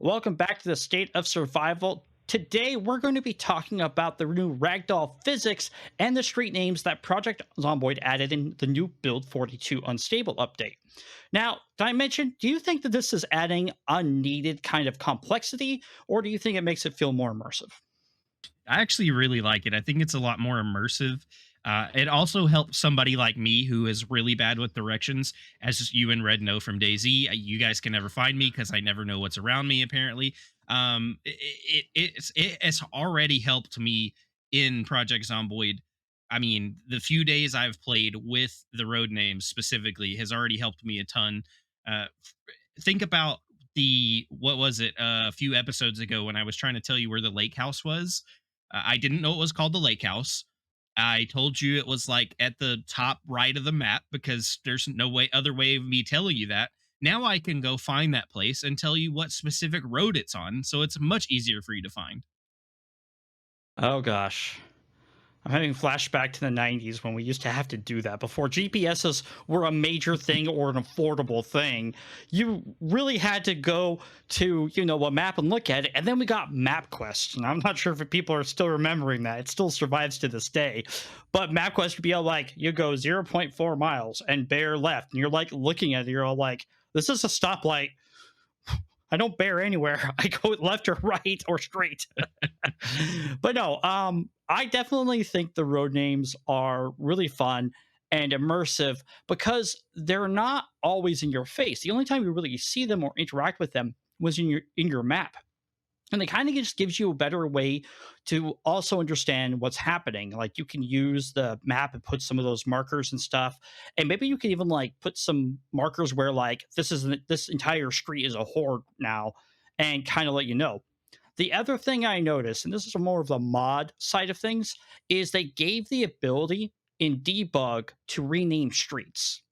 Welcome back to the State of Survival. Today, we're going to be talking about the new Ragdoll physics and the street names that Project Zomboid added in the new Build 42 Unstable update. Now, did I mention, do you think that this is adding unneeded kind of complexity, or do you think it makes it feel more immersive? I actually really like it. I think it's a lot more immersive. It also helps somebody like me who is really bad with directions, as you and Red know from DayZ. You guys can never find me because I never know what's around me. Apparently, it has already helped me in Project Zomboid. I mean, the few days I've played with the road names specifically has already helped me a ton. Think about the what was it a few episodes ago when I was trying to tell you where the lake house was. I didn't know it was called the lake house. I told you it was like at the top right of the map because there's no way other way of me telling you that. Now I can go find that place and tell you what specific road it's on, so it's much easier for you to find. Oh gosh. I'm having flashback to the 90s when we used to have to do that. Before GPSs were a major thing or an affordable thing, you really had to go to, a map and look at it. And then we got MapQuest. And I'm not sure if people are still remembering that. It still survives to this day. But MapQuest would be all like, you go zero point 0.4 miles and bear left. And you're like looking at it, you're all like, this is a stoplight. I don't bear anywhere. I go left or right or straight. But no, I definitely think the road names are really fun and immersive because they're not always in your face. The only time you really see them or interact with them was in your map. And it kind of just gives you a better way to also understand what's happening. Like you can use the map and put some of those markers and stuff. And maybe you can even like put some markers where like this entire street is a horde now and kind of let you know. The other thing I noticed, and this is more of the mod side of things, is they gave the ability in debug to rename streets.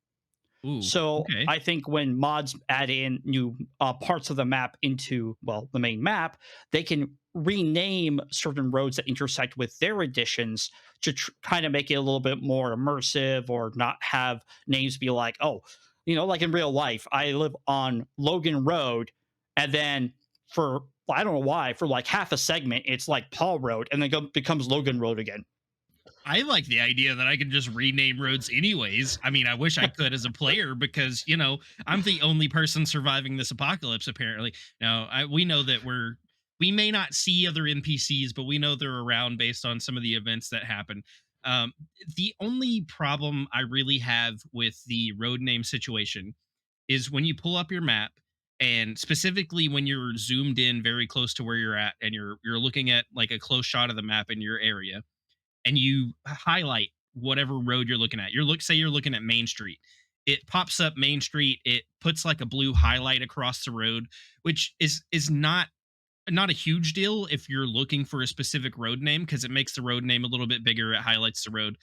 Ooh, So okay. I think when mods add in new parts of the map into, well, the main map, they can rename certain roads that intersect with their additions to kind of make it a little bit more immersive or not have names be like, oh, like in real life, I live on Logan Road, and then for, I don't know why, for like half a segment, it's like Paul Road, and then becomes Logan Road again. I like the idea that I can just rename roads anyways. I mean, I wish I could as a player because, I'm the only person surviving this apocalypse apparently. Now, we know that we may not see other NPCs, but we know they're around based on some of the events that happen. Um, the only problem I really have with the road name situation is when you pull up your map and specifically when you're zoomed in very close to where you're at and you're looking at like a close shot of the map in your area and you highlight whatever road you're looking at. Say you're looking at Main Street. It pops up Main Street. It puts like a blue highlight across the road, which is not a huge deal if you're looking for a specific road name because it makes the road name a little bit bigger. It highlights the road.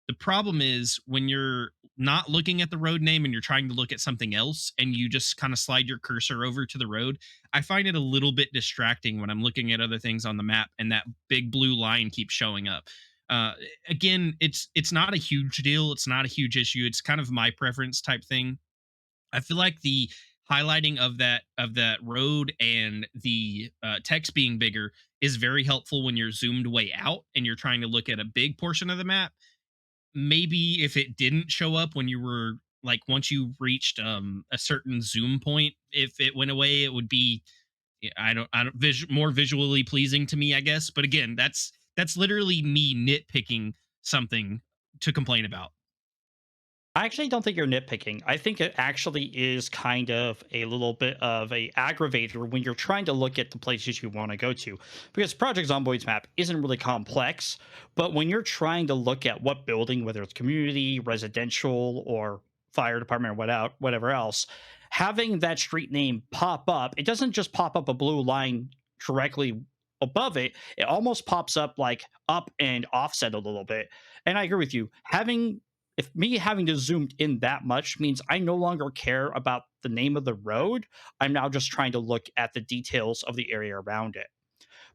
The problem is when you're not looking at the road name and you're trying to look at something else and you just kind of slide your cursor over to the road. I find it a little bit distracting when I'm looking at other things on the map and that big blue line keeps showing up. Uh, Again, it's not a huge deal. It's not a huge issue. It's kind of my preference type thing. I feel like the highlighting of that road and the text being bigger is very helpful when you're zoomed way out and you're trying to look at a big portion of the map. Maybe if it didn't show up when you were like once you reached a certain zoom point, if it went away, it would be yeah, I don't more visually pleasing to me, I guess. But again, that's literally me nitpicking something to complain about. I actually don't think you're nitpicking. I think it actually is kind of a little bit of a aggravator when you're trying to look at the places you want to go to. Because Project Zomboid's map isn't really complex, but when you're trying to look at what building, whether it's community, residential, or fire department or whatever else, having that street name pop up, it doesn't just pop up a blue line directly above it. It almost pops up like up and offset a little bit. And I agree with you. If me having to zoom in that much means I no longer care about the name of the road, I'm now just trying to look at the details of the area around it.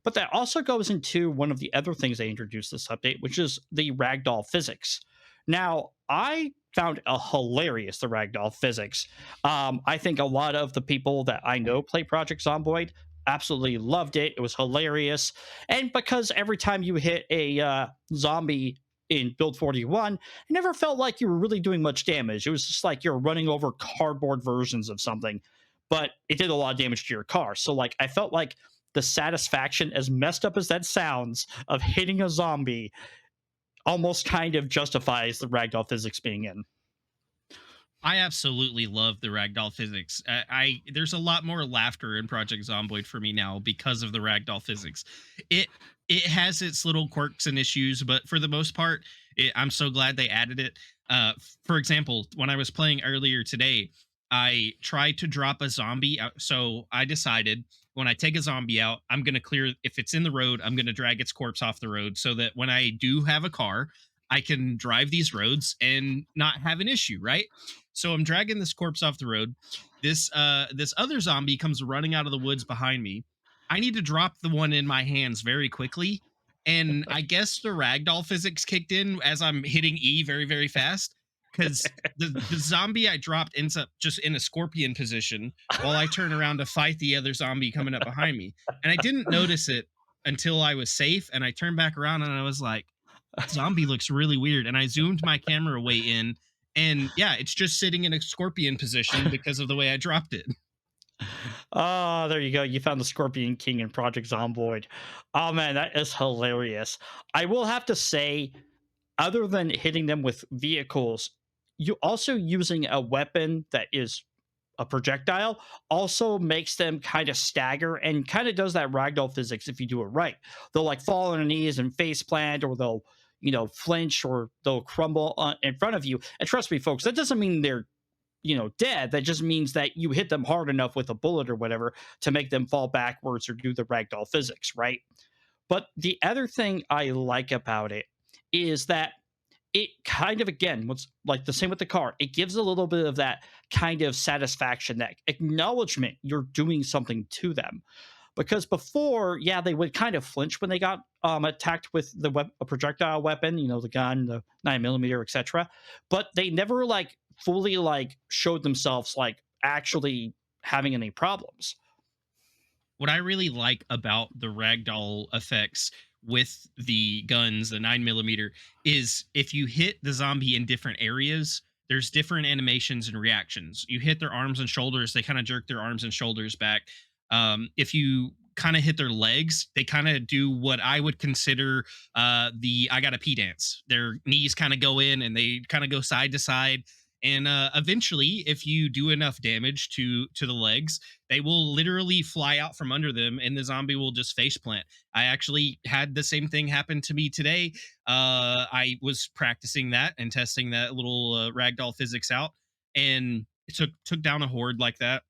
But that also goes into one of the other things they introduced this update, which is the Ragdoll physics. Now, I found a hilarious the Ragdoll physics. I think a lot of the people that I know play Project Zomboid absolutely loved it. It was hilarious. And because every time you hit a zombie in Build 41, it never felt like you were really doing much damage. It was just like you're running over cardboard versions of something, but it did a lot of damage to your car. So, like, I felt like the satisfaction, as messed up as that sounds, of hitting a zombie almost kind of justifies the ragdoll physics being in. I absolutely love the ragdoll physics. I There's a lot more laughter in Project Zomboid for me now because of the ragdoll physics. It it has its little quirks and issues, but for the most part, I'm so glad they added it. For example, when I was playing earlier today, I tried to drop a zombie out. So I decided when I take a zombie out, I'm going to clear. If it's in the road, I'm going to drag its corpse off the road so that when I do have a car, I can drive these roads and not have an issue, right? So I'm dragging this corpse off the road. This other zombie comes running out of the woods behind me. I need to drop the one in my hands very quickly. And I guess the ragdoll physics kicked in as I'm hitting E very, very fast. Because the zombie I dropped ends up just in a scorpion position while I turn around to fight the other zombie coming up behind me. And I didn't notice it until I was safe. And I turned back around and I was like, zombie looks really weird. And I zoomed my camera way in, and yeah, it's just sitting in a scorpion position because of the way I dropped it. Oh, there you go. You found the Scorpion King in Project Zomboid. Oh man, that is hilarious. I will have to say, other than hitting them with vehicles, you also using a weapon that is a projectile also makes them kind of stagger and kind of does that ragdoll physics if you do it right. They'll like fall on their knees and face plant, or they'll, flinch, or they'll crumble in front of you. And trust me, folks, that doesn't mean they're, dead. That just means that you hit them hard enough with a bullet or whatever to make them fall backwards or do the ragdoll physics, right? But the other thing I like about it is that it kind of, again, what's like the same with the car, it gives a little bit of that kind of satisfaction, that acknowledgement you're doing something to them. Because before, yeah, they would kind of flinch when they got attacked with a projectile weapon, the gun, the 9mm, etc. But they never like fully like showed themselves like actually having any problems. What I really like about the ragdoll effects with the guns, the 9mm, is if you hit the zombie in different areas, there's different animations and reactions. You hit their arms and shoulders, they kind of jerk their arms and shoulders back. If you kind of hit their legs, they kind of do what I would consider the I gotta pee dance. Their knees kind of go in and they kind of go side to side. And eventually, if you do enough damage to the legs, they will literally fly out from under them, and the zombie will just face plant. I actually had the same thing happen to me today. I was practicing that and testing that little ragdoll physics out, and it took down a horde like that.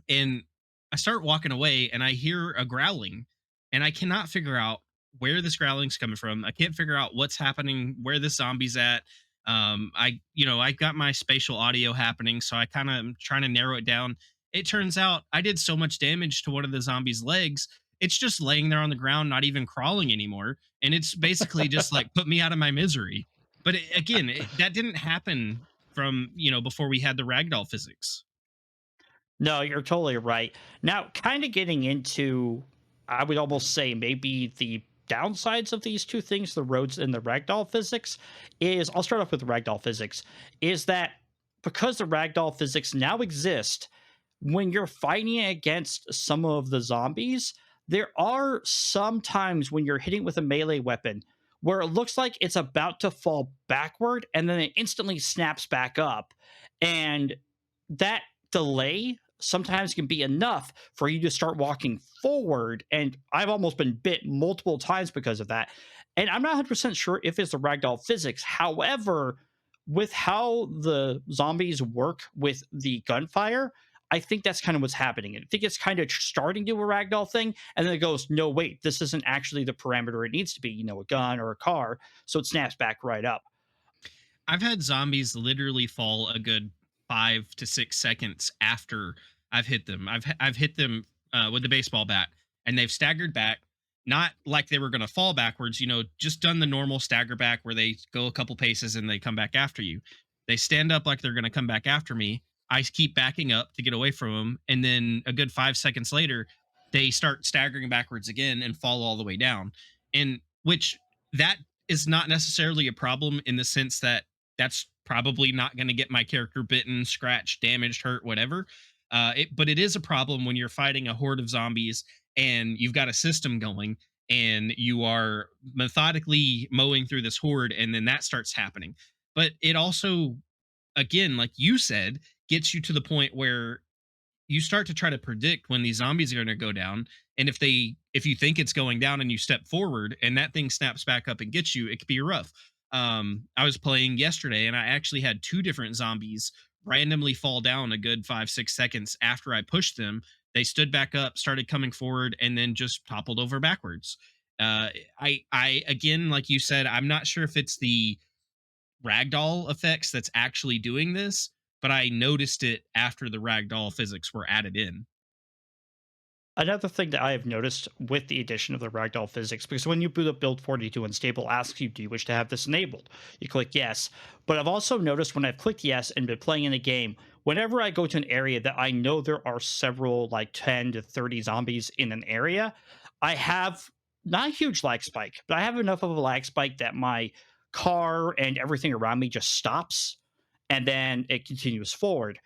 And I start walking away and I hear a growling, and I cannot figure out where this growling's coming from. I can't figure out what's happening, where this zombie's at. I got my spatial audio happening, so I kind of am trying to narrow it down. It turns out I did so much damage to one of the zombies' legs. It's just laying there on the ground, not even crawling anymore. And it's basically just like put me out of my misery. But that didn't happen from, before we had the ragdoll physics. No, you're totally right. Now, kind of getting into, I would almost say maybe the downsides of these two things, the roads and the ragdoll physics, is I'll start off with the ragdoll physics, is that because the ragdoll physics now exist, when you're fighting against some of the zombies, there are some times when you're hitting with a melee weapon where it looks like it's about to fall backward and then it instantly snaps back up. And that delay sometimes can be enough for you to start walking forward. And I've almost been bit multiple times because of that. And I'm not 100% sure if it's the ragdoll physics. However, with how the zombies work with the gunfire, I think that's kind of what's happening. I think it's kind of starting to do a ragdoll thing, and then it goes, no, wait, this isn't actually the parameter it needs to be, a gun or a car. So it snaps back right up. I've had zombies literally fall a good 5 to 6 seconds after I've hit them. I've hit them with the baseball bat, and they've staggered back, not like they were going to fall backwards. Just done the normal stagger back where they go a couple paces and they come back after you. They stand up like they're going to come back after me. I keep backing up to get away from them, and then a good 5 seconds later, they start staggering backwards again and fall all the way down. And which that is not necessarily a problem in the sense that that's probably not going to get my character bitten, scratched, damaged, hurt, whatever. But it is a problem when you're fighting a horde of zombies and you've got a system going and you are methodically mowing through this horde and then that starts happening. But it also, again, like you said, gets you to the point where you start to try to predict when these zombies are going to go down, and if you think it's going down and you step forward and that thing snaps back up and gets you, it could be rough. I was playing yesterday and I actually had two different zombies randomly fall down a good 5 6 seconds after I pushed them. They stood back up, started coming forward, and then just toppled over backwards. I again, like you said, I'm not sure if it's the ragdoll effects that's actually doing this, but I noticed it after the ragdoll physics were added in. Another thing that I have noticed with the addition of the ragdoll physics, because when you boot up build 42 unstable, asks you, do you wish to have this enabled? You click yes. But I've also noticed when I've clicked yes and been playing in a game, whenever I go to an area that I know there are several, like 10 to 30 zombies in an area, I have not a huge lag spike, but I have enough of a lag spike that my car and everything around me just stops and then it continues forward.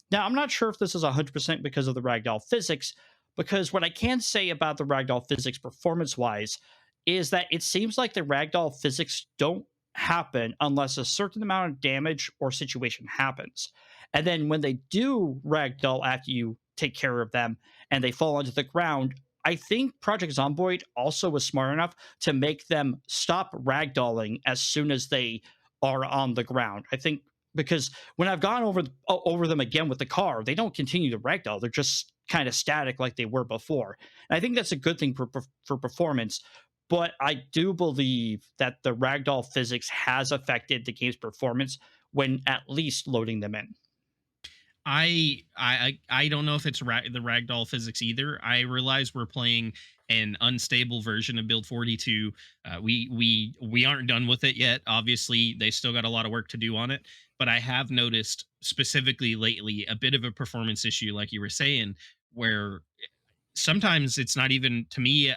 Now, I'm not sure if this is 100% because of the ragdoll physics, because what I can say about the ragdoll physics performance wise is that it seems like the ragdoll physics don't happen unless a certain amount of damage or situation happens. And then when they do ragdoll after you take care of them and they fall onto the ground, I think Project Zomboid also was smart enough to make them stop ragdolling as soon as they are on the ground. I think because when I've gone over them again with the car, they don't continue to ragdoll. They're just kind of static like they were before. And I think that's a good thing for performance. But I do believe that the ragdoll physics has affected the game's performance when at least loading them in. I don't know if it's the ragdoll physics either. I realize we're playing an unstable version of Build 42. We aren't done with it yet. Obviously, they still got a lot of work to do on it. But I have noticed specifically lately a bit of a performance issue, like you were saying, where sometimes it's not even to me.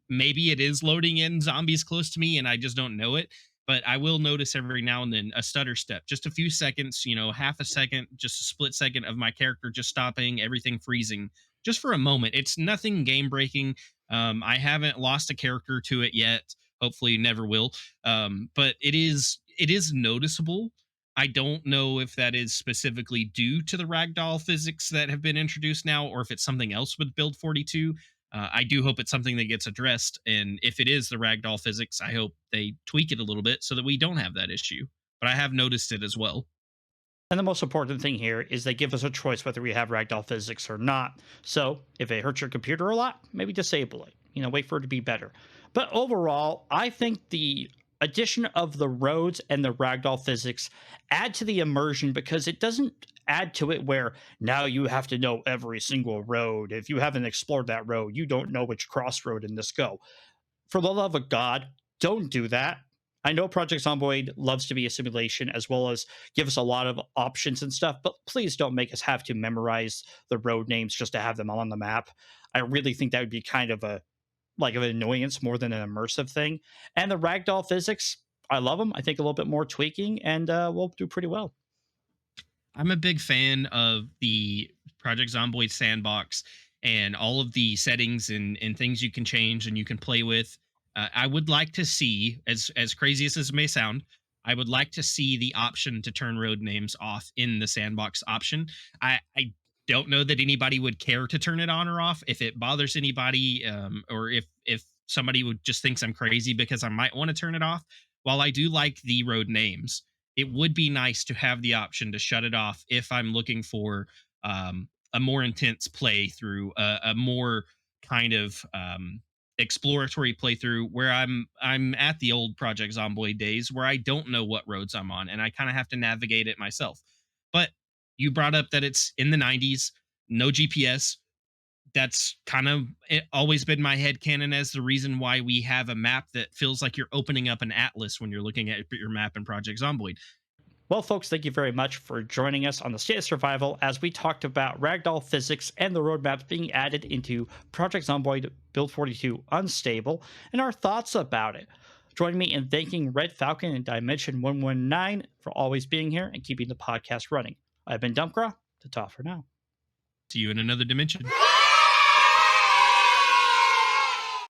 Maybe it is loading in zombies close to me, and I just don't know it. But I will notice every now and then a stutter step, just a few seconds, half a second, just a split second of my character just stopping, everything freezing, just for a moment. It's nothing game breaking. I haven't lost a character to it yet. Hopefully, never will. But it is noticeable. I don't know if that is specifically due to the ragdoll physics that have been introduced now, or if it's something else with Build 42. I do hope it's something that gets addressed, and if it is the ragdoll physics, I hope they tweak it a little bit so that we don't have that issue. But I have noticed it as well. And the most important thing here is they give us a choice whether we have ragdoll physics or not. So if it hurts your computer a lot, maybe disable it. Wait for it to be better. But overall, I think the addition of the roads and the ragdoll physics add to the immersion because it doesn't add to it where now you have to know every single road. If you haven't explored that road, you don't know which crossroad in this go. For the love of God, don't do that. I know Project Zomboid loves to be a simulation as well as give us a lot of options and stuff, but please don't make us have to memorize the road names just to have them on the map. I really think that would be kind of a like an annoyance more than an immersive thing. And the ragdoll physics, I love them. I think a little bit more tweaking, and we'll do pretty well. I'm a big fan of the Project Zomboid sandbox and all of the settings and things you can change and you can play with. I would like to see, as crazy as this may sound, I would like to see the option to turn road names off in the sandbox option. I don't know that anybody would care to turn it on or off. If it bothers anybody, or if somebody would just thinks I'm crazy because I might want to turn it off. While I do like the road names, it would be nice to have the option to shut it off if I'm looking for a more intense playthrough, a more kind of exploratory playthrough where I'm at the old Project Zomboid days where I don't know what roads I'm on and I kind of have to navigate it myself. But you brought up that it's in the 90s, no GPS. That's kind of always been my head canon as the reason why we have a map that feels like you're opening up an atlas when you're looking at your map in Project Zomboid. Well, folks, thank you very much for joining us on the State of Survival as we talked about Ragdoll physics and the roadmaps being added into Project Zomboid Build 42 Unstable and our thoughts about it. Join me in thanking Red Falcon and Dimension 119 for always being here and keeping the podcast running. I've been Dumpgra. Ta for now. See you in another dimension.